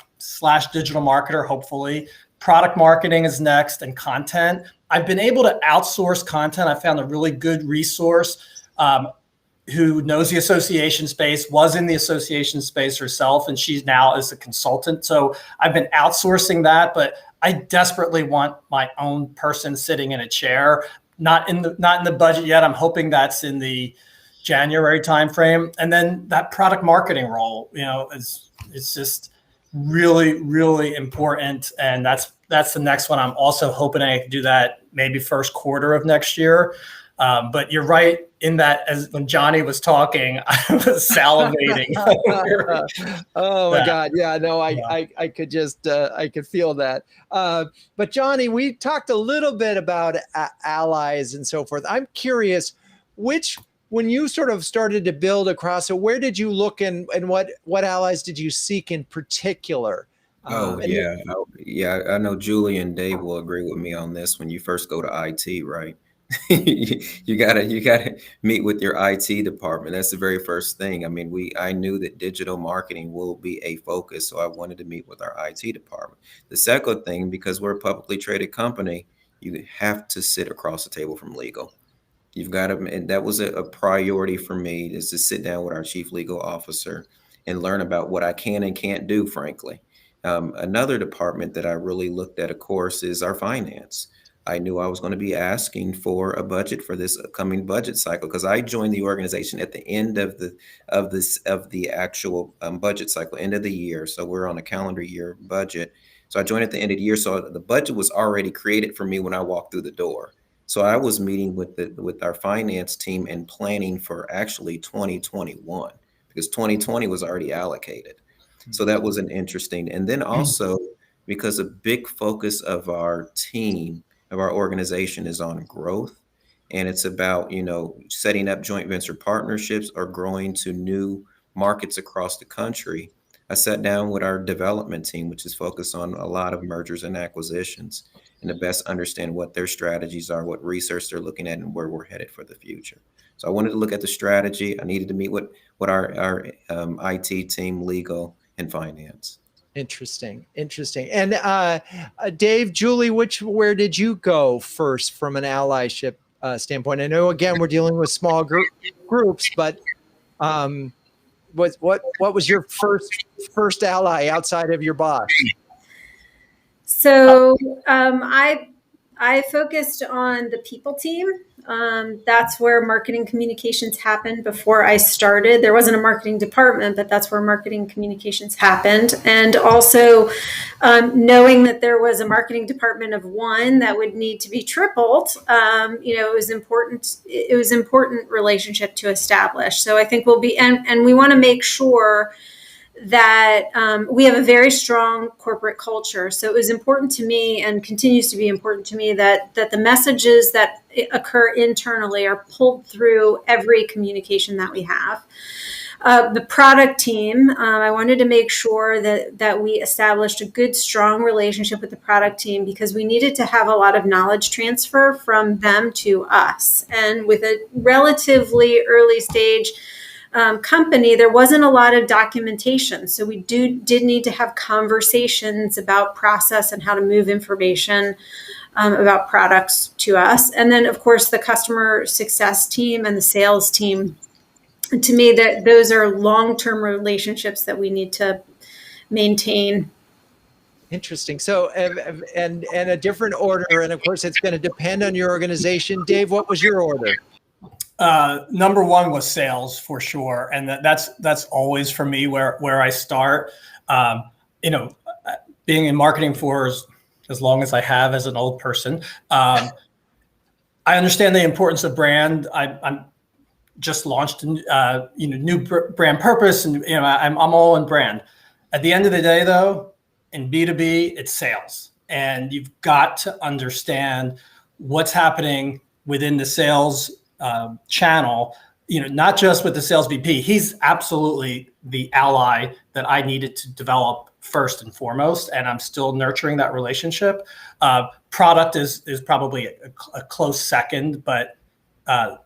/ digital marketer, hopefully. Product marketing is next, and content. I've been able to outsource content. I found a really good resource who knows the association space, was in the association space herself, and she's now is a consultant. So I've been outsourcing that, but I desperately want my own person sitting in a chair, not in the budget yet. I'm hoping that's in the January timeframe. And then that product marketing role, it's just really, really important. And that's the next one. I'm also hoping I can do that maybe first quarter of next year. But you're right in that, as when Johnny was talking, I was salivating. Oh my God. Yeah, no, I could just, I could feel that. But Johnny, we talked a little bit about allies and so forth. I'm curious, when you sort of started to build across it, where did you look and what allies did you seek in particular? Yeah. I know Julie and Dave will agree with me on this. When you first go to IT, right? you gotta meet with your IT department. That's the very first thing. I mean, I knew that digital marketing will be a focus, so I wanted to meet with our IT department. The second thing, because we're a publicly traded company, you have to sit across the table from legal. You've got to, and that was a priority for me, is to sit down with our chief legal officer and learn about what I can and can't do, frankly. Another department that I really looked at, of course, is our finance. I knew I was going to be asking for a budget for this upcoming budget cycle, because I joined the organization at the end of the actual budget cycle, end of the year. So we're on a calendar year budget. So I joined at the end of the year. So the budget was already created for me when I walked through the door. So I was meeting with our finance team and planning for actually 2021, because 2020 was already allocated. So that was an interesting. And then also, because a big focus of our team, of our organization, is on growth, and it's about, setting up joint venture partnerships or growing to new markets across the country. I sat down with our development team, which is focused on a lot of mergers and acquisitions, and to best understand what their strategies are, what research they're looking at, and where we're headed for the future. So I wanted to look at the strategy. I needed to meet with our IT team, legal, and finance. Interesting. And Dave, Julie, where did you go first from an allyship standpoint? I know, again, we're dealing with small groups, but what was your first ally outside of your boss? So I focused on the people team. That's where marketing communications happened before I started. There wasn't a marketing department, but that's where marketing communications happened. And also knowing that there was a marketing department of one that would need to be tripled, it was important. It was an important relationship to establish. So I think and we want to make sure that we have a very strong corporate culture. So it was important to me, and continues to be important to me, that the messages that occur internally are pulled through every communication that we have. The product team, I wanted to make sure that we established a good, strong relationship with the product team, because we needed to have a lot of knowledge transfer from them to us. And with a relatively early stage company, there wasn't a lot of documentation. So we did need to have conversations about process and how to move information about products to us. And then, of course, the customer success team and the sales team. And to me, that those are long-term relationships that we need to maintain. Interesting. So, and a different order, and of course, it's going to depend on your organization. Dave, what was your order? Number one was sales, for sure, and that's always for me where I start. Being in marketing for as long as I have as an old person, I understand the importance of brand. I'm just launched new brand purpose, and I'm all in brand. At the end of the day, though, in B2B, it's sales, and you've got to understand what's happening within the sales channel, not just with the sales VP. He's absolutely the ally that I needed to develop first and foremost, and I'm still nurturing that relationship. Product is probably a close second, but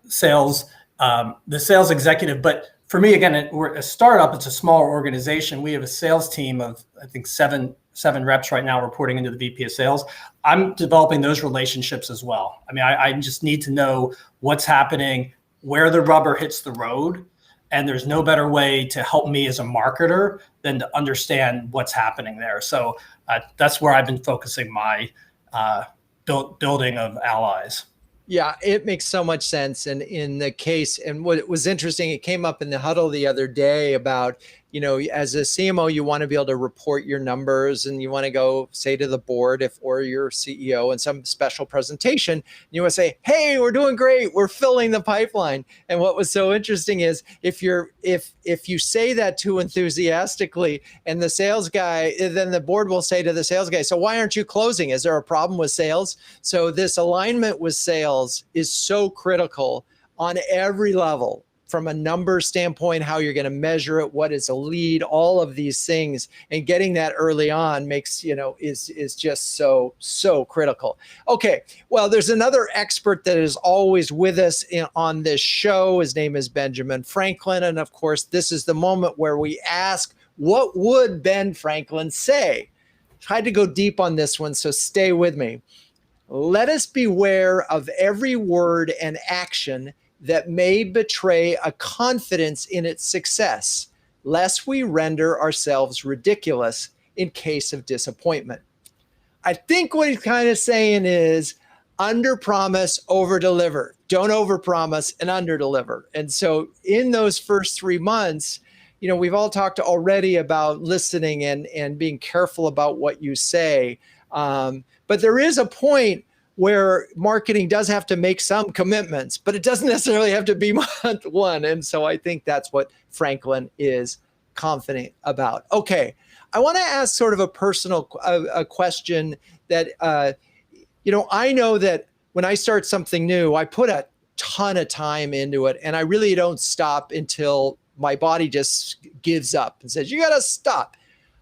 sales, the sales executive. But for me, again, we're a startup. It's a smaller organization. We have a sales team of, I think, seven reps right now reporting into the VP of sales. I'm developing those relationships as well. I mean, I just need to know what's happening, where the rubber hits the road. And there's no better way to help me as a marketer than to understand what's happening there. So that's where I've been focusing my building of allies. Yeah, it makes so much sense. And in the case, and what was interesting, it came up in the huddle the other day about, as a CMO, you want to be able to report your numbers, and you want to go say to the board or your CEO in some special presentation, you want to say, hey, we're doing great. We're filling the pipeline. And what was so interesting is if you say that too enthusiastically, and the sales guy, then the board will say to the sales guy, so why aren't you closing? Is there a problem with sales? So this alignment with sales is so critical on every level. From a number standpoint, how you're going to measure it, what is a lead, all of these things, and getting that early on makes, is just so critical. Okay. Well, there's another expert that is always with us on this show. His name is Benjamin Franklin. And of course, this is the moment where we ask, what would Ben Franklin say? Tried to go deep on this one, so stay with me. Let us beware of every word and action that may betray a confidence in its success, lest we render ourselves ridiculous in case of disappointment. I think what he's kind of saying is, under promise, over deliver. Don't over promise and under deliver. And so in those first 3 months, we've all talked already about listening and being careful about what you say. But there is a point where marketing does have to make some commitments, but it doesn't necessarily have to be month one. And so I think that's what Franklin is confident about. Okay. I want to ask sort of a personal a question that, I know that when I start something new, I put a ton of time into it, and I really don't stop until my body just gives up and says, you got to stop.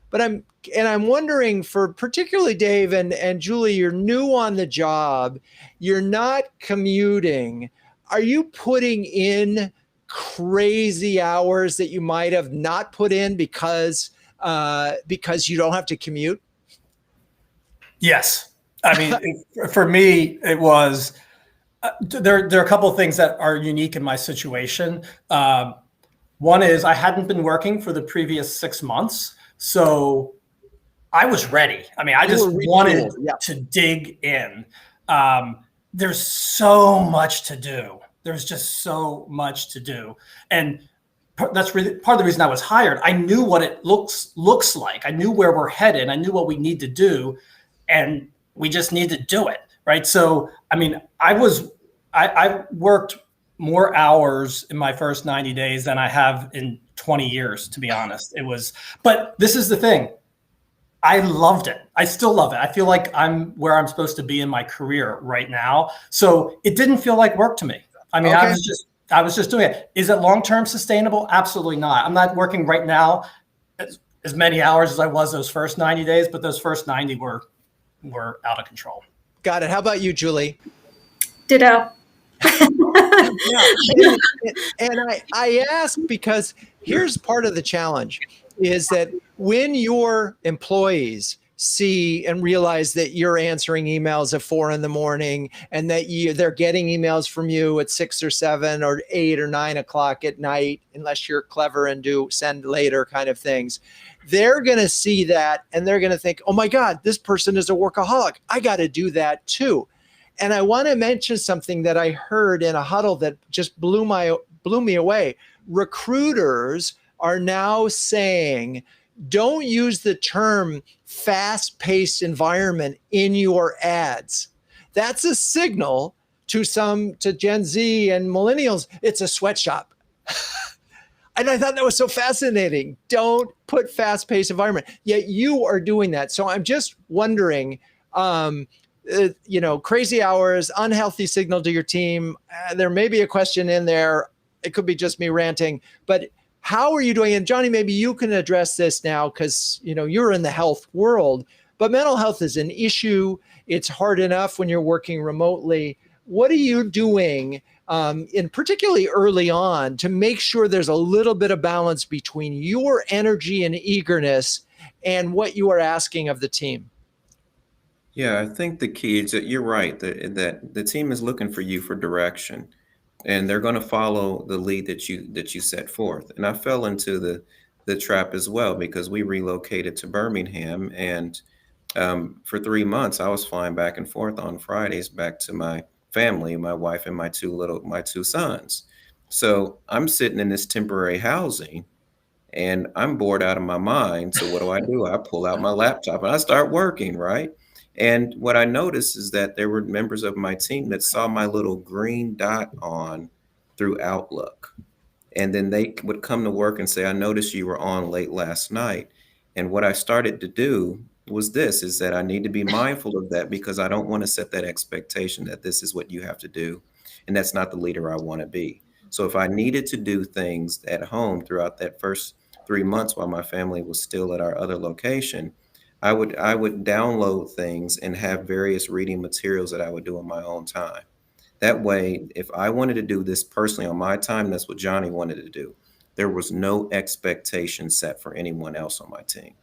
But I'm wondering, for particularly Dave and Julie, you're new on the job, you're not commuting. Are you putting in crazy hours that you might have not put in because you don't have to commute? Yes. I mean, for me, it was, there are a couple of things that are unique in my situation. One is I hadn't been working for the previous 6 months. So I was ready. I mean, I just wanted to dig in. There's so much to do. There's just so much to do. And that's really part of the reason I was hired. I knew what it looks like. I knew where we're headed. I knew what we need to do. And we just need to do it, right? So, I mean, I worked more hours in my first 90 days than I have in 20 years, to be honest. But this is the thing. I loved it. I still love it. I feel like I'm where I'm supposed to be in my career right now. So it didn't feel like work to me. I mean, okay. I was just doing it. Is it long-term sustainable? Absolutely not. I'm not working right now as many hours as I was those first 90 days, but those first 90 were out of control. Got it. How about you, Julie? Ditto. And I ask because here's part of the challenge is that when your employees see and realize that you're answering emails at 4 a.m. and that they're getting emails from you at 6 or 7 or 8 or 9 o'clock at night, unless you're clever and do send later kind of things, they're going to see that and they're going to think, oh my God, this person is a workaholic. I got to do that too. And I want to mention something that I heard in a huddle that just blew me away. Recruiters are now saying, don't use the term fast-paced environment in your ads. That's a signal to Gen Z and millennials. It's a sweatshop. And I thought that was so fascinating. Don't put fast-paced environment. Yet you are doing that. So I'm just wondering, crazy hours, unhealthy signal to your team. There may be a question in there. It could be just me ranting, but how are you doing? And Johnny, maybe you can address this now because, you're in the health world, but mental health is an issue. It's hard enough when you're working remotely. What are you doing, and particularly early on, to make sure there's a little bit of balance between your energy and eagerness and what you are asking of the team? Yeah, I think the key is that you're right, that the team is looking for you for direction, and they're going to follow the lead that you set forth. And I fell into the trap as well because we relocated to Birmingham, and for 3 months I was flying back and forth on Fridays back to my family, my wife and my two sons. So I'm sitting in this temporary housing and I'm bored out of my mind. So what do? I pull out my laptop and I start working, right? And what I noticed is that there were members of my team that saw my little green dot on through Outlook. And then they would come to work and say, I noticed you were on late last night. And what I started to do was is that I need to be mindful of that because I don't want to set that expectation that this is what you have to do. And that's not the leader I want to be. So if I needed to do things at home throughout that first 3 months while my family was still at our other location, I would download things and have various reading materials that I would do on my own time. That way, if I wanted to do this personally on my time, that's what Johnny wanted to do. There was no expectation set for anyone else on my team.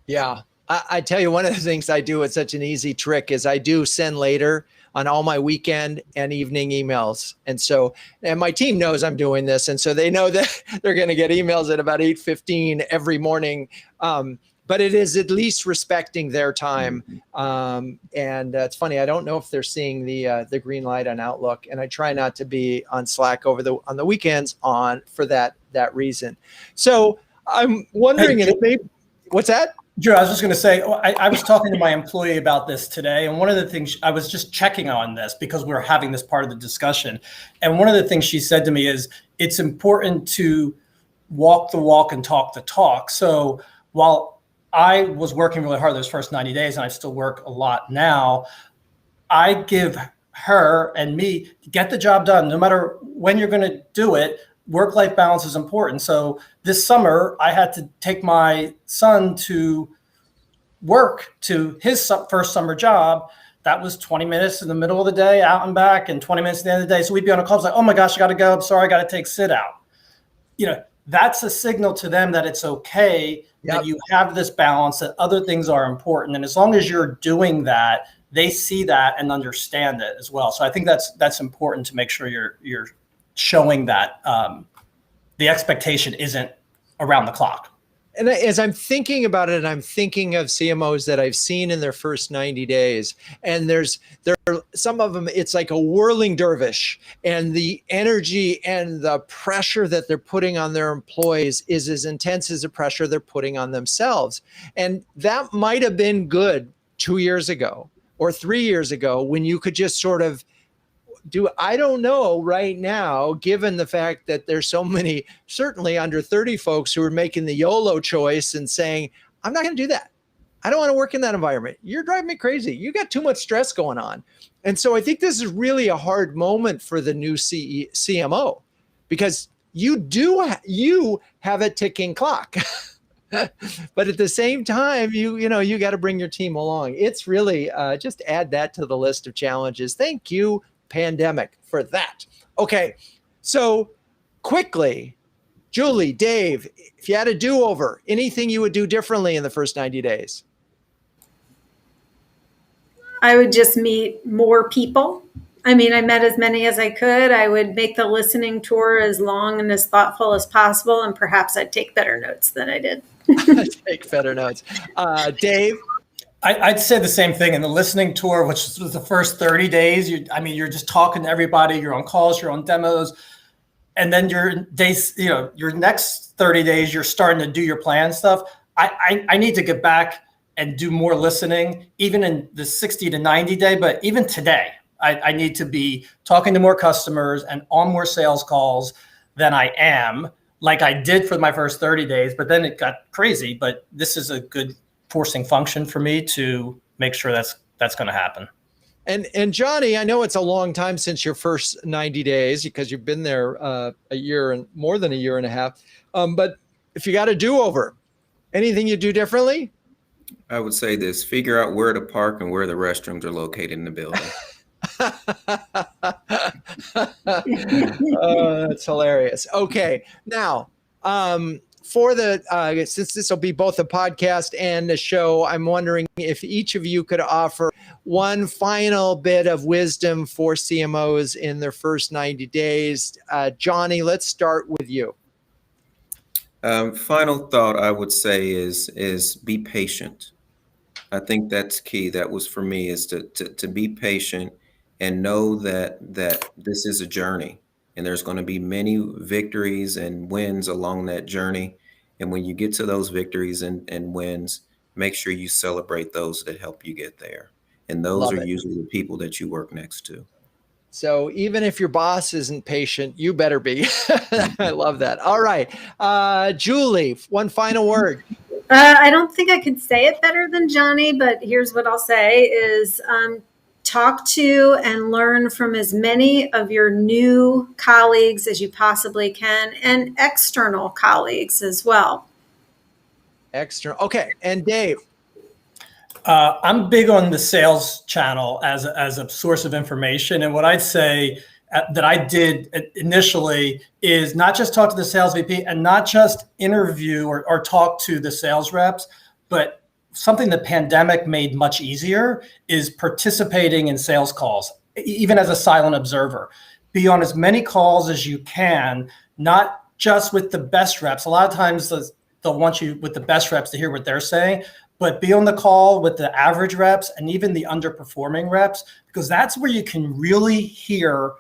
Yeah. I tell you, one of the things I do, it's such an easy trick, is I do send later on all my weekend and evening emails. And my team knows I'm doing this. And so they know that they're going to get emails at about 8:15 every morning. but it is at least respecting their time. And it's funny, I don't know if they're seeing the green light on Outlook, and I try not to be on Slack on the weekends for that reason. So I'm wondering, what's that? Drew, I was just going to say, I was talking to my employee about this today, and one of the things I was just checking on this because we were having this part of the discussion. And one of the things she said to me is it's important to walk the walk and talk the talk. So while I was working really hard those first 90 days, and I still work a lot now, I give her and me, get the job done, no matter when you're going to do it. Work-life balance is important. So this summer, I had to take my son to work to his first summer job. That was 20 minutes in the middle of the day, out and back, and 20 minutes at the end of the day. So we'd be on a call. It's like, oh my gosh, I got to go. I'm sorry, I got to take sit out. That's a signal to them that it's okay, that you have this balance, that other things are important. And as long as you're doing that, they see that and understand it as well. So I think that's important to make sure you're showing that the expectation isn't around the clock. And as I'm thinking about it, I'm thinking of CMOs that I've seen in their first 90 days. And there are some of them, it's like a whirling dervish, and the energy and the pressure that they're putting on their employees is as intense as the pressure they're putting on themselves. And that might have been good 2 years ago or 3 years ago, when you could just sort of I don't know right now, given the fact that there's so many, certainly under 30 folks who are making the YOLO choice and saying, I'm not going to do that. I don't want to work in that environment. You're driving me crazy. You got too much stress going on. And so I think this is really a hard moment for the new CMO, because you have a ticking clock. But at the same time, you got to bring your team along. It's really just add that to the list of challenges. Thank you, pandemic, for that. Okay, so quickly, Julie, Dave, if you had a do-over, anything you would do differently in the first 90 days? I would just meet more people. I mean, I met as many as I could. I would make the listening tour as long and as thoughtful as possible, and perhaps I'd take better notes than I did. Take better notes. Dave? I'd say the same thing. In the listening tour, which was the first 30 days, you're just talking to everybody. You're on calls, you're on demos. And then your next 30 days, you're starting to do your plan stuff. I need to get back and do more listening, even in the 60 to 90 day, but even today, I need to be talking to more customers and on more sales calls than I am, like I did for my first 30 days, but then it got crazy. But this is a good forcing function for me to make sure that's going to happen. And Johnny, I know it's a long time since your first 90 days, because you've been there a year and more than a year and a half. But if you got a do-over, anything you do differently? I would say this: figure out where to park and where the restrooms are located in the building. That's hilarious. Okay, now for the since this will be both a podcast and a show, I'm wondering if each of you could offer one final bit of wisdom for CMOs in their first 90 days. Johnny, let's start with you. Final thought I would say is be patient. I think that's key. That was for me, is to be patient and know that this is a journey, and there's going to be many victories and wins along that journey. And when you get to those victories and wins, make sure you celebrate those that help you get there. And those are usually the people that you work next to. So even if your boss isn't patient, you better be. I love that. All right. Julie, one final word. I don't think I could say it better than Johnny, but here's what I'll say is talk to and learn from as many of your new colleagues as you possibly can, and external colleagues as well. External. Okay. And Dave? I'm big on the sales channel as a source of information. And what I'd say that I did initially is not just talk to the sales VP and not just interview or talk to the sales reps, but something the pandemic made much easier is participating in sales calls, even as a silent observer. Be on as many calls as you can, not just with the best reps. A lot of times they'll want you with the best reps to hear what they're saying, but be on the call with the average reps and even the underperforming reps, because that's where you can really hear,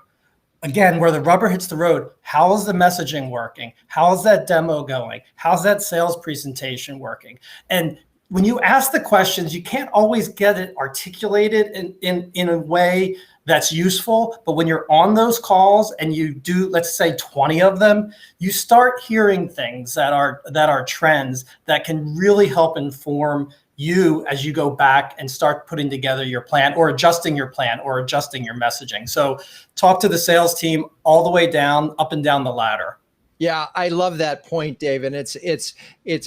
again, where the rubber hits the road. How is the messaging working? How is that demo going? How's that sales presentation working? And when you ask the questions, you can't always get it articulated in a way that's useful. But when you're on those calls and you do, let's say 20 of them, you start hearing things that are trends that can really help inform you as you go back and start putting together your plan or adjusting your plan or adjusting your messaging. So talk to the sales team all the way down, up and down the ladder. Yeah, I love that point, Dave. And it's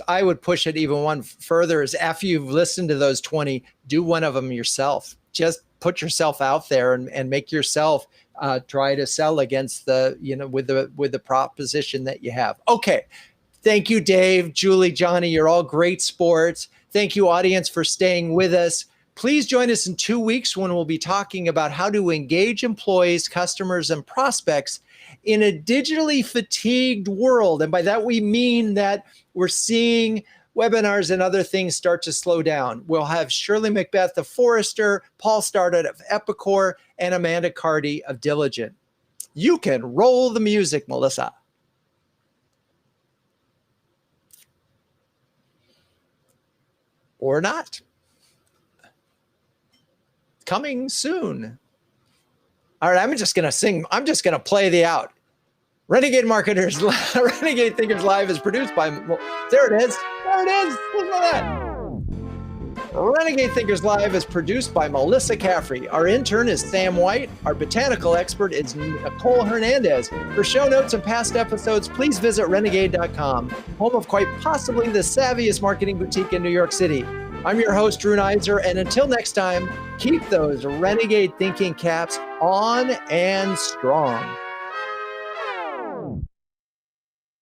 I would push it even one further, is after you've listened to those 20, do one of them yourself. Just put yourself out there and make yourself try to sell against with the proposition that you have. Okay. Thank you, Dave, Julie, Johnny. You're all great sports. Thank you, audience, for staying with us. Please join us in 2 weeks when we'll be talking about how to engage employees, customers, and prospects in a digitally fatigued world. And by that, we mean that we're seeing webinars and other things start to slow down. We'll have Shirley Macbeth of Forrester, Paul Startup of Epicor, and Amanda Carty of Diligent. You can roll the music, Melissa. Or not. Coming soon. All right, I'm just going to sing. I'm just going to play the out. Renegade Thinkers Live is produced by, there it is. There it is. Look at that. Renegade Thinkers Live is produced by Melissa Caffrey. Our intern is Sam White. Our botanical expert is Nicole Hernandez. For show notes and past episodes, please visit renegade.com, home of quite possibly the savviest marketing boutique in New York City. I'm your host, Drew Neiser, and until next time, keep those renegade thinking caps on and strong.